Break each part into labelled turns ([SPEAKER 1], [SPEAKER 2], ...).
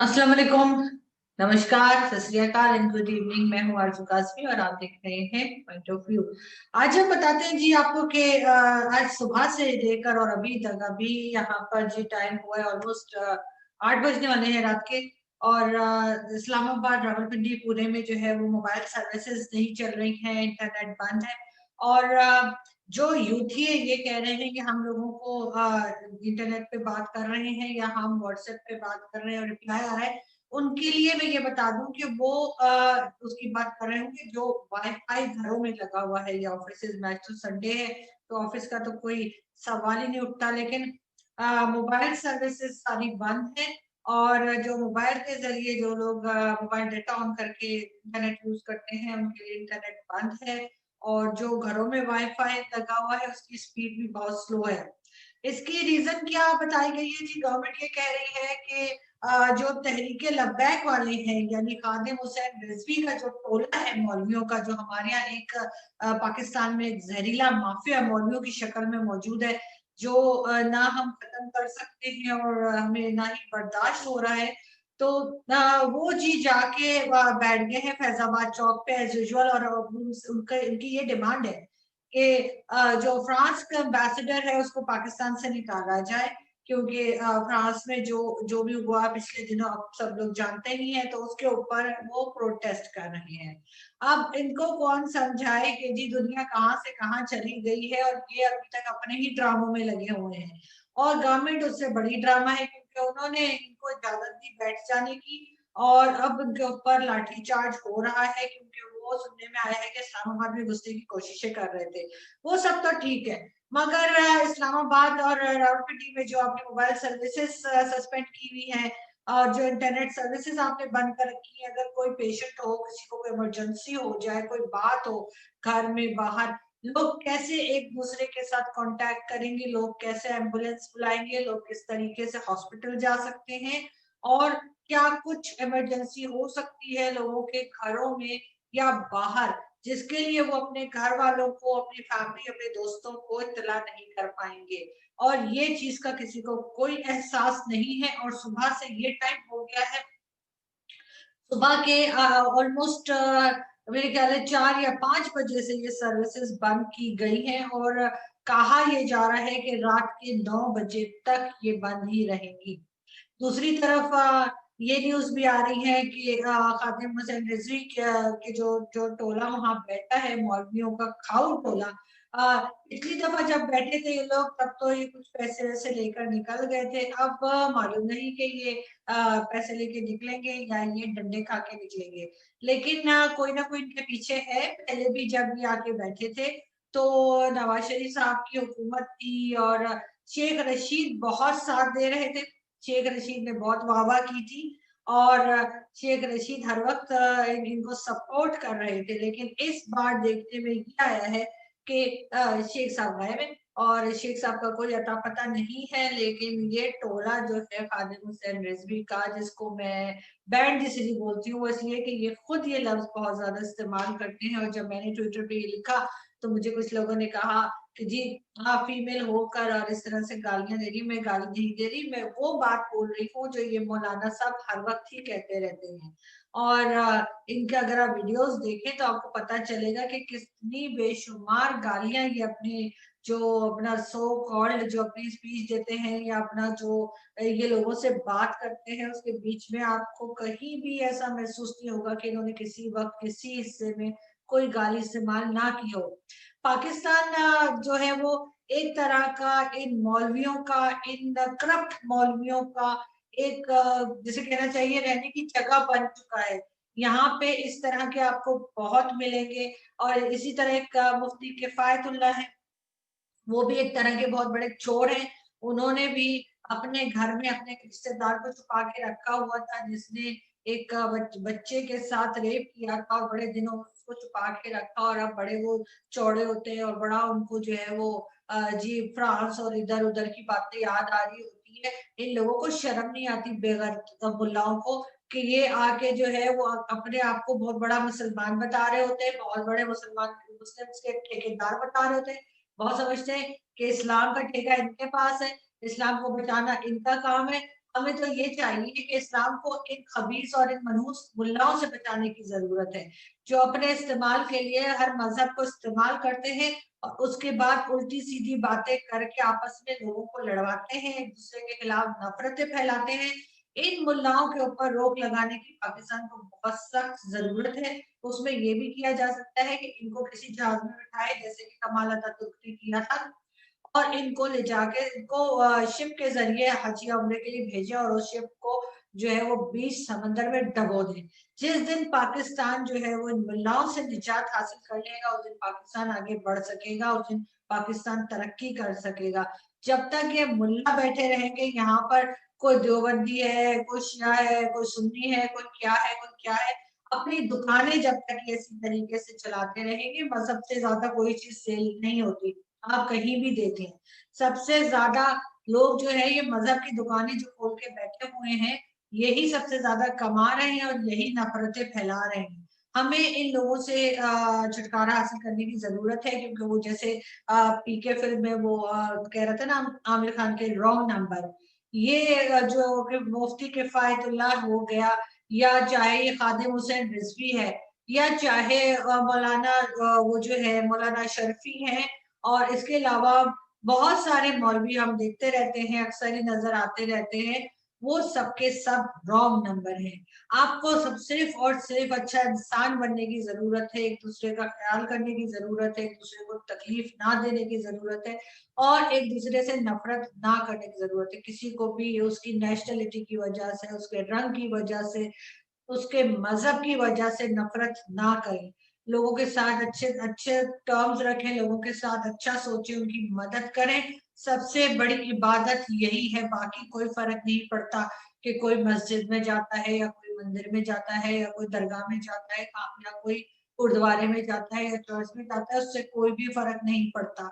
[SPEAKER 1] अस्सलाम वालेकुम। नमस्कार, सत श्री अकाल एंड गुड इवनिंग। मैं हूँ आरजू कासमी और आप देख रहे हैं पॉइंट ऑफ व्यू। आज हम बताते हैं जी आपको कि आज सुबह से लेकर और अभी तक अभी यहाँ पर जी टाइम हुआ है ऑलमोस्ट 8 बजने वाले हैं रात के। और इस्लामाबाद, रावलपिंडी, पुणे में जो है वो मोबाइल सर्विसेज नहीं चल रही हैं, इंटरनेट बंद है। और जो यूथ है ये कह रहे हैं कि हम लोगों को इंटरनेट पे बात कर रहे हैं या हम व्हाट्सएप पे बात कर रहे हैं और रिप्लाई आ रहा है। उनके लिए मैं ये बता दूं कि वो उसकी बात कर रहे होंगे जो वाईफाई घरों में लगा हुआ है या ऑफिस में। आज तो संडे है तो ऑफिस का तो कोई सवाल ही नहीं उठता, लेकिन मोबाइल सर्विसेज सारी बंद है। और जो मोबाइल के जरिए जो लोग मोबाइल डेटा ऑन करके इंटरनेट यूज करते हैं उनके लिए इंटरनेट बंद है। और जो घरों में वाईफाई लगा हुआ है उसकी स्पीड भी बहुत स्लो है। इसकी रीजन क्या बताई गई है जी? गवर्नमेंट ये कह रही है कि जो तहरीके लब्बैक वाले हैं यानी खादिम हुसैन रिजवी का जो टोला है मौलवियों का, जो हमारे यहाँ एक पाकिस्तान में एक जहरीला माफिया मौलवियों की शक्ल में मौजूद है, जो ना हम खत्म कर सकते हैं और हमें ना ही बर्दाश्त हो रहा है। तो वो जी जाके बैठ गए हैं फैजाबाद चौक पे एज यूजुअल। और उनका इनकी ये डिमांड है कि जो फ्रांस का एम्बेसडर है उसको पाकिस्तान से निकाला जाए, क्योंकि फ्रांस में जो जो भी हुआ पिछले दिनों आप सब लोग जानते ही हैं, तो उसके ऊपर वो प्रोटेस्ट कर रहे हैं। अब इनको कौन समझाए कि जी दुनिया कहाँ से कहाँ चली गई है और ये अभी तक अपने ही ड्रामों में लगे हुए हैं। और गवर्नमेंट उससे बड़ी ड्रामा है क्योंकि उन्होंने इनको इजाजत दी बैठ जाने की। और अब उनके ऊपर लाठीचार्ज हो रहा है क्योंकि वो सुनने में आया है कि इस्लामाबाद में घुसने की कोशिशें कर रहे थे। वो सब तो ठीक है, मगर इस्लामाबाद और रावलपिंडी में जो आपने मोबाइल सर्विसेज सस्पेंड की हुई है और जो इंटरनेट सर्विसेज आपने बंद कर रखी है, अगर कोई पेशेंट हो, किसी को कोई इमरजेंसी हो जाए, कोई बात हो घर में बाहर, लोग कैसे एक दूसरे के साथ कांटेक्ट करेंगे, लोग कैसे एम्बुलेंस बुलाएंगे, लोग किस तरीके से हॉस्पिटल जा सकते हैं, और क्या कुछ इमरजेंसी हो सकती है लोगों के घरों में या बाहर, जिसके लिए वो अपने घर वालों को, अपनी फैमिली, अपने दोस्तों को इत्तला नहीं कर पाएंगे। और ये चीज का किसी को कोई एहसास नहीं है। और सुबह से ये टाइम हो गया है, सुबह के ऑलमोस्ट मेरे ख्याल है 4 या 5 बजे से ये सर्विसेज बंद की गई हैं। और कहा ये जा रहा है कि रात के 9 बजे तक ये बंद ही रहेंगी। दूसरी तरफ ये न्यूज भी आ रही है कि खादिम हुसैन रिजवी के जो जो टोला वहां बैठा है मौलवियों का खाऊ टोला, पिछली दफा जब बैठे थे ये लोग तब तो ये कुछ पैसे वैसे लेकर निकल गए थे। अब मालूम नहीं कि ये पैसे लेके निकलेंगे या ये डंडे खा के निकलेंगे। लेकिन ना कोई इनके पीछे है। पहले भी जब ये आके बैठे थे तो नवाज शरीफ साहब की हुकूमत थी और शेख रशीद बहुत साथ दे रहे थे। शेख रशीद ने बहुत वाहवाह की थी और शेख रशीद हर वक्त इनको सपोर्ट कर रहे थे। लेकिन इस बार देखने में ये आया है कि शेख साहब गायब है और शेख साहब का कोई अता पता नहीं है। लेकिन ये टोला जो है खादिम हुसैन रिजवी का, जिसको मैं बैंड इसलिए बोलती हूँ इसलिए कि ये खुद ये लफ्ज बहुत ज्यादा इस्तेमाल करते हैं। और जब मैंने ट्विटर पे ये लिखा तो मुझे कुछ लोगों ने कहा कि जी हाँ, फीमेल होकर और इस तरह से गालियां दे रही, मैं गाली नहीं दे रही, मैं वो बात बोल रही हूँ जो ये मौलाना साहब हर वक्त ही कहते रहते हैं। और इनके अगर आप वीडियोस देखें तो आपको पता चलेगा कि कितनी बेशुमार गालियां ये अपने जो अपना सो कॉल्ड जो अपनी स्पीच देते हैं या अपना जो ये लोगों से बात करते हैं उसके बीच में आपको कहीं भी ऐसा महसूस नहीं होगा कि इन्होंने किसी वक्त किसी हिस्से में कोई गाली इस्तेमाल ना की हो। पाकिस्तान जो है वो एक तरह का इन मौलवियों का, इन करप्ट मौलवियों का एक जिसे कहना चाहिए रहने की जगह बन चुका है। यहाँ पे इस तरह के आपको बहुत मिलेंगे। और इसी तरह एक मुफ्ती किफायतुल्लाह है, वो भी एक तरह के बहुत बड़े चोर हैं। उन्होंने भी अपने घर में अपने एक रिश्तेदार को छुपा के रखा हुआ था जिसने एक बच्चे के साथ रेप किया था और बड़े दिनों उसको छुपा के रखा। और अब बड़े वो चौड़े होते हैं और बड़ा उनको जो है वो जी फ्रांस और इधर उधर की बातें याद आ रही होती है। इन लोगों को शर्म नहीं आती बेगैरत मुल्लाओं को कि ये आके जो है वो अपने आप को बहुत बड़ा मुसलमान बता रहे होते हैं, बहुत बड़े मुसलमान मुस्लिम के ठेकेदार बता रहे होते हैं। बहुत समझते हैं कि इस्लाम का ठेका इनके पास है, इस्लाम को बचाना इनका काम है। हमें तो ये चाहिए कि इस्लाम को इन खबीस और इन मनहूस मुल्लाओं से बचाने की जरूरत है, जो अपने इस्तेमाल के लिए हर मजहब को इस्तेमाल करते हैं और उसके बाद उल्टी सीधी बातें करके आपस में लोगों को लड़वाते हैं, एक दूसरे के खिलाफ नफरतें फैलाते हैं। इन मुल्लाओं के ऊपर रोक लगाने की पाकिस्तान को बहुत सख्त जरूरत है। उसमें ये भी किया जा सकता है कि इनको किसी जहाज में बिठाए, जैसे कि कमाल अतातुर्क ने किया था, और इनको ले जाके इनको शिप के जरिए हज या उम्रे के लिए भेजे और उस शिप को जो है वो बीच समंदर में डबो दे। जिस दिन पाकिस्तान जो है वो इन मुल्लाओं से निजात हासिल कर लेगा, उस दिन पाकिस्तान आगे बढ़ सकेगा, उस दिन पाकिस्तान तरक्की कर सकेगा। जब तक ये मुल्ला बैठे रहेंगे यहाँ पर, कोई देवबंदी है, कोई शिया है, कोई सुन्नी है, कोई क्या है, कोई क्या है, अपनी दुकानें जब तक ये इसी तरीके से चलाते रहेंगे, मजहब से ज्यादा कोई चीज सेल नहीं होती। आप कहीं भी देखें, सबसे ज्यादा लोग जो है ये मजहब की दुकानें जो खोल के बैठे हुए हैं, यही सबसे ज्यादा कमा रहे हैं और यही नफरतें फैला रहे हैं। हमें इन लोगों से छुटकारा हासिल करने की जरूरत है, क्योंकि वो जैसे पीके फिल्म में वो कह रहा था ना आमिर खान के रॉन्ग नंबर, ये जो कि मुफ्ती किफायतुल्लाह हो गया, या चाहे ये खादिम हुसैन रिजवी है, या चाहे मौलाना वो जो है मौलाना शर्फी है, और इसके अलावा बहुत सारे मौलवी हम देखते रहते हैं, अक्सर ही नजर आते रहते हैं, वो सबके सब रॉन्ग नंबर हैं। आपको सब सिर्फ और सिर्फ अच्छा इंसान बनने की जरूरत है, एक दूसरे का ख्याल करने की जरूरत है, एक दूसरे को तकलीफ ना देने की जरूरत है, और एक दूसरे से नफरत ना करने की जरूरत है। किसी को भी उसकी नेशनलिटी की वजह से, उसके रंग की वजह से, उसके मजहब की वजह से नफरत ना करें। लोगों के साथ अच्छे अच्छे टर्म्स रखें, लोगों के साथ अच्छा सोचें, उनकी मदद करें। सबसे बड़ी इबादत यही है, बाकी कोई फर्क नहीं पड़ता कि कोई मस्जिद में जाता है या कोई मंदिर में जाता है या कोई दरगाह में जाता है या कोई गुरुद्वारे में जाता है या चर्च में जाता है, उससे कोई भी फर्क नहीं पड़ता।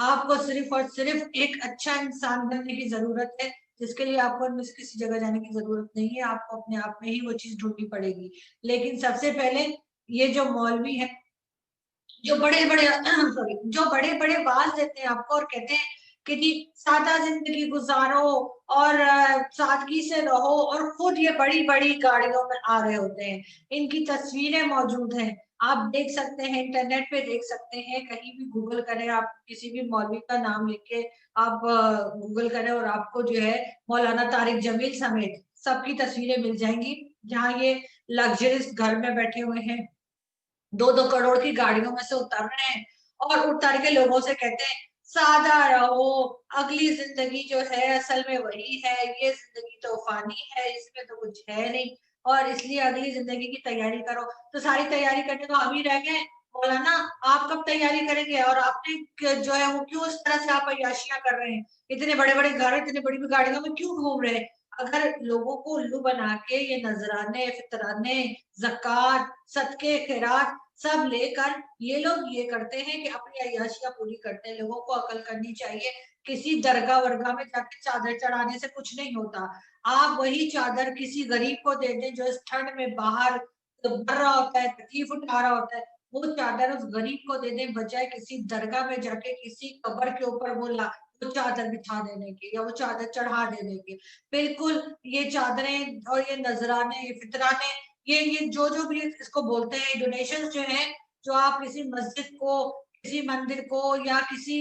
[SPEAKER 1] आपको सिर्फ और सिर्फ एक अच्छा इंसान बनने की जरूरत है, जिसके लिए आपको किसी जगह जाने की जरूरत नहीं है, आपको अपने आप में ही वो चीज ढूंढनी पड़ेगी। लेकिन सबसे पहले ये जो मौलवी है, जो बड़े बड़े सॉरी, जो बड़े बड़े वाज देते हैं आपको और कहते हैं कि जी सादा जिंदगी गुजारो और सादगी से रहो, और खुद ये बड़ी बड़ी गाड़ियों में आ रहे होते हैं। इनकी तस्वीरें मौजूद हैं, आप देख सकते हैं, इंटरनेट पे देख सकते हैं, कहीं भी गूगल करें, आप किसी भी मौलवी का नाम लिख के आप गूगल करें और आपको जो है मौलाना तारिक जमील समेत सबकी तस्वीरें मिल जाएंगी, जहाँ ये लग्जरियस घर में बैठे हुए हैं, 2-2 करोड़ की गाड़ियों में से उतर रहे हैं, और उतर के लोगों से कहते हैं सादा रहो, अगली जिंदगी जो है असल में वही है, ये जिंदगी तो फानी है, इसमें तो कुछ है नहीं, और इसलिए अगली जिंदगी की तैयारी करो। तो सारी तैयारी करने तो हम ही रह गए। मौलाना, आप कब तैयारी करेंगे? और आपने जो है वो क्यों इस तरह से आप अय्याशियां कर रहे हैं, इतने बड़े बड़े घर, इतनी बड़ी बड़ी गाड़ियों में क्यों घूम रहे हैं? अगर लोगों को उल्लू बना के ये नजराने, फितराने, जक़ात, सदके, खैरात सब लेकर ये लोग ये करते हैं कि अपनी अय्याशियां पूरी करते हैं। लोगों को अकल करनी चाहिए, किसी दरगाह वर्गाह में जाके चादर चढ़ाने से कुछ नहीं होता। आप वही चादर किसी गरीब को दे दें जो इस ठंड में बाहर मर रहा होता है, तकलीफ उठा रहा होता है, वो चादर उस गरीब को दे दें, बजाय किसी दरगाह में जाके किसी कब्र के ऊपर वो चादर बिछा देने की या वो चादर चढ़ा देने की। बिल्कुल, ये चादरें और ये नजराने, ये फितराने, ये जो जो भी इसको बोलते हैं, डोनेशन जो है, जो आप किसी मस्जिद को, किसी मंदिर को या किसी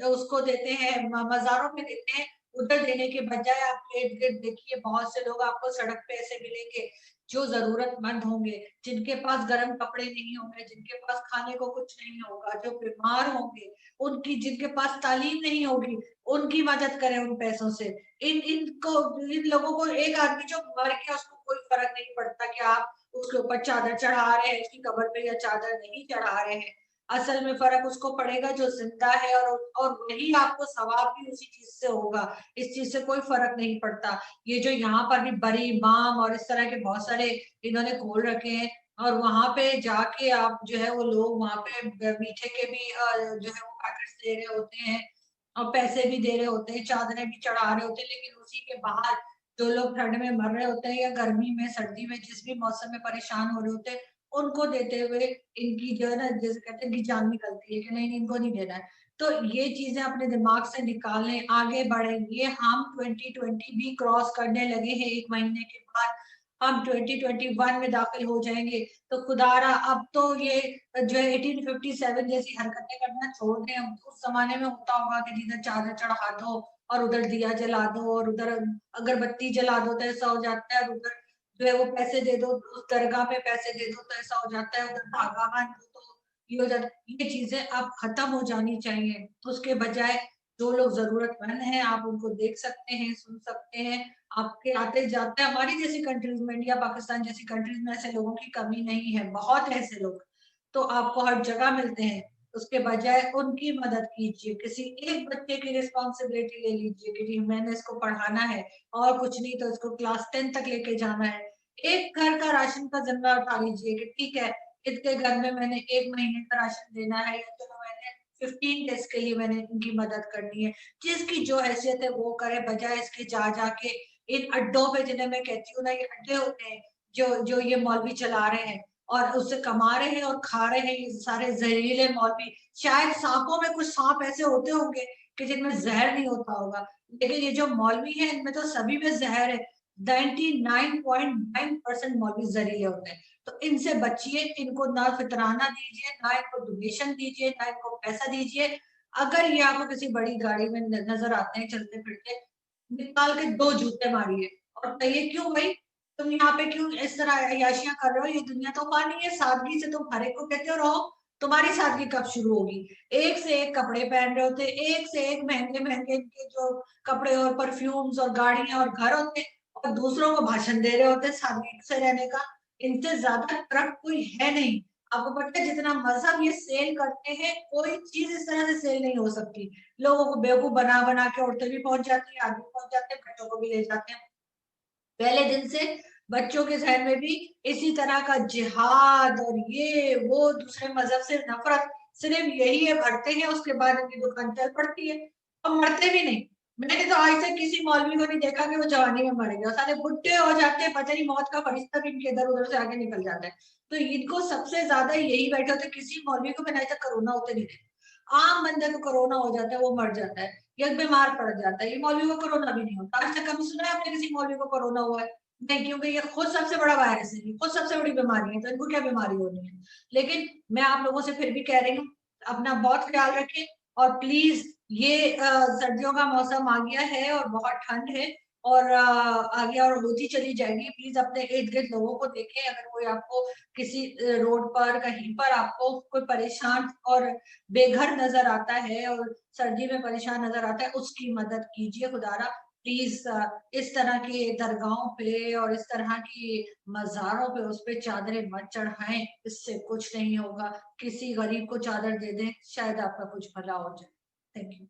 [SPEAKER 1] उसको देते हैं, मजारों में देते हैं, उधर देने के बजाय आप इर्द गिर्द देखिए, बहुत से लोग आपको सड़क पे ऐसे मिलेंगे जो जरूरतमंद होंगे, जिनके पास गर्म कपड़े नहीं होंगे, जिनके पास खाने को कुछ नहीं होगा, जो बीमार होंगे, उनकी जिनके पास तालीम नहीं होगी, उनकी मदद करें उन पैसों से। इन लोगों को, एक आदमी जो मर गया उसको कोई फर्क नहीं पड़ता कि आप उसके ऊपर चादर चढ़ा रहे हैं, उसकी कब्र पे या चादर नहीं चढ़ा रहे हैं। असल में फर्क उसको पड़ेगा जो जिंदा है, और वही आपको सवाब भी उसी चीज से होगा। इस चीज से कोई फर्क नहीं पड़ता। ये जो यहाँ पर भी बड़ी इमाम और इस तरह के बहुत सारे इन्होंने खोल रखे हैं, और वहां पे जाके आप जो है वो लोग वहां पे मीठे के भी जो है वो पैकेट्स दे रहे होते हैं, और पैसे भी दे रहे होते हैं, चादरें भी चढ़ा रहे होते हैं, लेकिन उसी के बाहर जो लोग ठंड में मर रहे होते हैं या गर्मी में, सर्दी में, जिस भी मौसम में परेशान हो रहे होते हैं, उनको देते हुए इनकी जो है ना, जैसे कहते हैं कि जान निकलती है कि नहीं इनको नहीं देना है। तो ये चीजें अपने दिमाग से निकालें, आगे बढ़ें। ये हम 2020 भी क्रॉस करने लगे हैं, 1 महीने के बाद हम 2021 में दाखिल हो जाएंगे। तो खुदारा अब तो ये जो है 1857 जैसी हरकतें करना छोड़ दें। उस जमाने में होता होगा कि जिधर चादर चढ़ा दो और उधर दिया जला दो और उधर अगरबत्ती जला दो तो ऐसा हो जाता है, और उधर जो है वो पैसे दे दो, उस दरगाह में पैसे दे दो तो ऐसा हो जाता है, उधर धागा बांध दो तो ये हो जाता है। ये चीजें अब खत्म हो जानी चाहिए। तो उसके बजाय जो लोग जरूरतमंद हैं आप उनको देख सकते हैं, सुन सकते हैं। आपके आते जाते हमारी जैसी कंट्रीज में, इंडिया पाकिस्तान जैसी कंट्रीज में ऐसे लोगों की कमी नहीं है, बहुत ऐसे लोग तो आपको हर जगह मिलते हैं। उसके बजाय उनकी मदद कीजिए, किसी एक बच्चे की रिस्पॉन्सिबिलिटी ले लीजिए कि मैंने इसको पढ़ाना है और कुछ नहीं तो इसको क्लास 10 तक लेके जाना है। एक घर का राशन का जिम्मा उठा लीजिए कि ठीक है इसके घर में मैंने 1 महीने का राशन देना है, या चलो मैंने 15 डेज के लिए मैंने इनकी मदद करनी है। जिसकी जो हैसियत है वो करे, बजाय इसके जा जाके इन अड्डों पे, जिन्हें मैं कहती हूँ ना ये अड्डे होते हैं जो जो ये मौलवी चला रहे हैं और उससे कमा रहे हैं और खा रहे हैं, ये सारे जहरीले मौलवी। शायद सांपों में कुछ सांप ऐसे होते होंगे कि जिनमें जहर नहीं होता होगा, लेकिन ये जो मौलवी है इनमें तो सभी में जहर है। 99.9% मौलवी जहरीले होते हैं। तो इनसे बचिए, इनको ना फितराना दीजिए, ना इनको डोनेशन दीजिए, ना इनको पैसा दीजिए। अगर ये आपको किसी बड़ी गाड़ी में नजर आते हैं चलते फिरते, निकाल के 2 जूते मारिए और कहिए क्यों भाई तुम यहाँ पे क्यों इस तरह अय्याशियां कर रहे हो, ये दुनिया तो पानी है, सादगी से तुम हर एक को कहते हो रहो। तुम्हारी सादगी कब शुरू होगी? एक से एक कपड़े पहन रहे होते, एक से एक महंगे महंगे इनके जो कपड़े और परफ्यूम्स और गाड़ियां और घर होते, और दूसरों को भाषण दे रहे होते सादगी से रहने का। इनसे ज्यादा करप्ट कोई है नहीं। आपको पता है जितना मजहब ये सेल करते हैं, कोई चीज इस तरह से सेल नहीं हो सकती। लोगों को बेवकूफ बना बना के औरतें भी पहुंच जाती है, आदमी पहुंच जाते हैं, बच्चों को भी ले जाते हैं। पहले दिन से बच्चों के जहन में भी इसी तरह का जिहाद और ये वो दूसरे मजहब से नफरत सिर्फ यही है, भरते हैं उसके बाद इनकी दुकान चल पड़ती है और मरते भी नहीं। मैंने तो आज तक किसी मौलवी को नहीं देखा कि वो जवानी में मर गया, सारे बुढ़े हो जाते हैं, पता नहीं मौत का फरिश्ता भी इनके इधर उधर से आगे निकल जाता है। तो इनको सबसे ज्यादा यही बैठे होते, किसी मौलवी को मैंने आज तक कोरोना होते नहीं देखा। आम बंदे को कोरोना हो जाता है, वो मर जाता है या बीमार पड़ जाता है, ये मौलवी को कोरोना भी नहीं होता। आज तक कभी सुना है आपने किसी मौलवी को कोरोना हुआ है? नहीं, क्योंकि ये खुद सबसे बड़ा वायरस है, ये खुद सबसे बड़ी बीमारी है, तो इनको क्या बीमारी होनी है। लेकिन मैं आप लोगों से फिर भी कह रही हूँ, अपना बहुत ख्याल रखें। और प्लीज ये सर्दियों का मौसम आ गया है और बहुत ठंड है और आगे और होती चली जाएगी। प्लीज अपने इर्द गिर्द लोगों को देखें, अगर कोई आपको किसी रोड पर कहीं पर आपको कोई परेशान और बेघर नजर आता है और सर्दी में परेशान नजर आता है, उसकी मदद कीजिए खुदारा। प्लीज इस तरह की दरगाहों पे और इस तरह की मज़ारों पे उस पे चादरें मत चढ़ाएं, इससे कुछ नहीं होगा। किसी गरीब को चादर दे दें, शायद आपका कुछ भला हो जाए। Thank you.